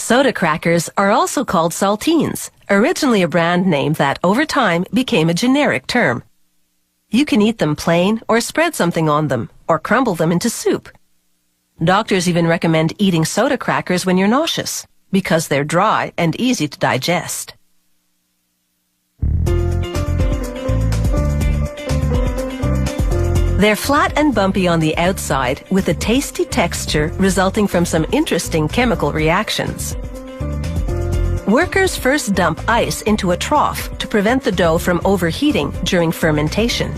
Soda crackers are also called saltines, originally a brand name that over time became a generic term. You can eat them plain or spread something on them or crumble them into soup. Doctors even recommend eating soda crackers when you're nauseous because they're dry and easy to digest. They're flat and bumpy on the outside with a tasty texture resulting from some interesting chemical reactions. Workers first dump ice into a trough to prevent the dough from overheating during fermentation.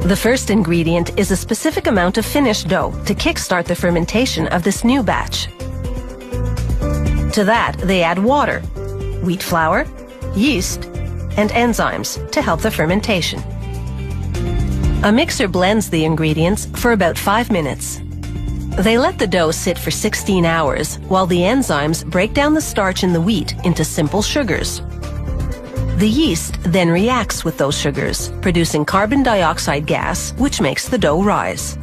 The first ingredient is a specific amount of finished dough to kickstart the fermentation of this new batch. To that, they add water, wheat flour, yeast, and enzymes to help the fermentation. A mixer blends the ingredients for about 5 minutes. They let the dough sit for 16 hours while the enzymes break down the starch in the wheat into simple sugars. The yeast then reacts with those sugars, producing carbon dioxide gas, which makes the dough rise.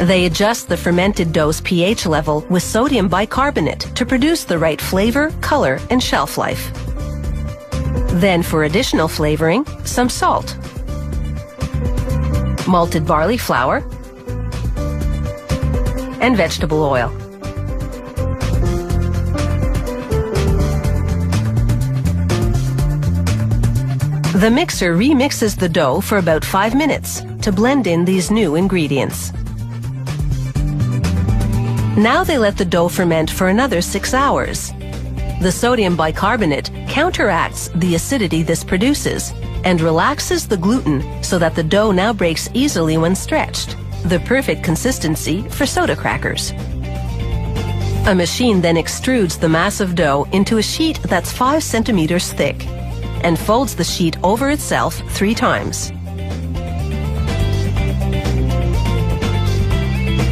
They adjust the fermented dough's pH level with sodium bicarbonate to produce the right flavor, color, and shelf life. Then for additional flavoring, some salt, malted barley flour, and vegetable oil. The mixer remixes the dough for about 5 minutes to blend in these new ingredients. Now they let the dough ferment for another 6 hours. The sodium bicarbonate counteracts the acidity this produces and relaxes the gluten so that the dough now breaks easily when stretched, the perfect consistency for soda crackers. A machine then extrudes the mass of dough into a sheet that's 5 centimeters thick and folds the sheet over itself 3 times.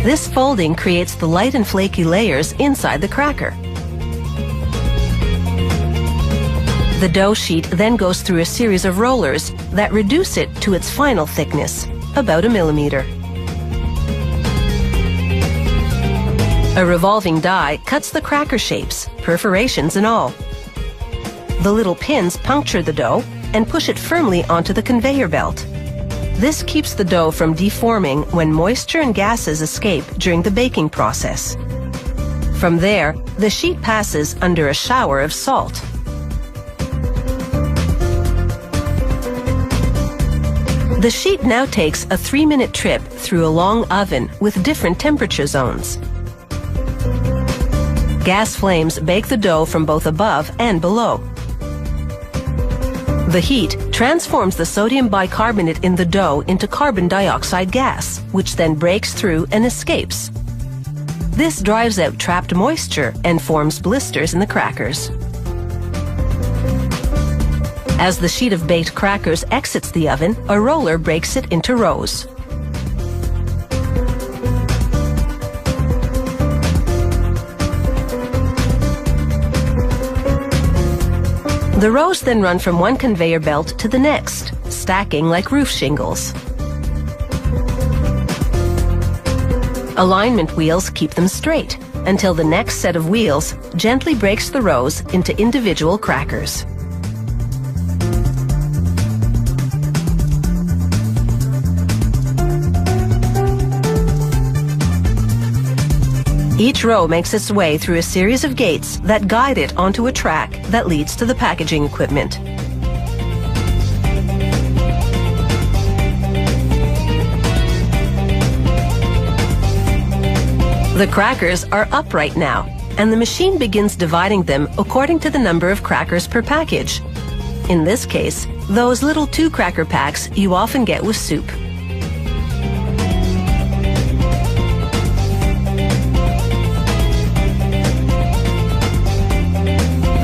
This folding creates the light and flaky layers inside the cracker. The dough sheet then goes through a series of rollers that reduce it to its final thickness, about 1 millimeter. A revolving die cuts the cracker shapes, perforations and all. The little pins puncture the dough and push it firmly onto the conveyor belt. This keeps the dough from deforming when moisture and gases escape during the baking process. From there, the sheet passes under a shower of salt. The sheet now takes a 3-minute trip through a long oven with different temperature zones. Gas flames bake the dough from both above and below. The heat transforms the sodium bicarbonate in the dough into carbon dioxide gas, which then breaks through and escapes. This drives out trapped moisture and forms blisters in the crackers. As the sheet of baked crackers exits the oven, a roller breaks it into rows. The rows then run from one conveyor belt to the next, stacking like roof shingles. Alignment wheels keep them straight until the next set of wheels gently breaks the rows into individual crackers. Each row makes its way through a series of gates that guide it onto a track that leads to the packaging equipment. The crackers are upright now, and the machine begins dividing them according to the number of crackers per package. In this case, those little 2-cracker packs you often get with soup.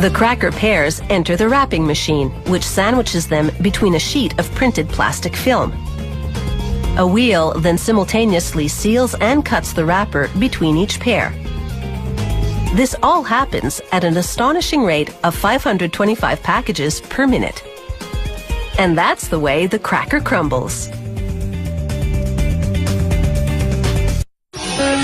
The cracker pairs enter the wrapping machine, which sandwiches them between a sheet of printed plastic film. A wheel then simultaneously seals and cuts the wrapper between each pair. This all happens at an astonishing rate of 525 packages per minute. And that's the way the cracker crumbles.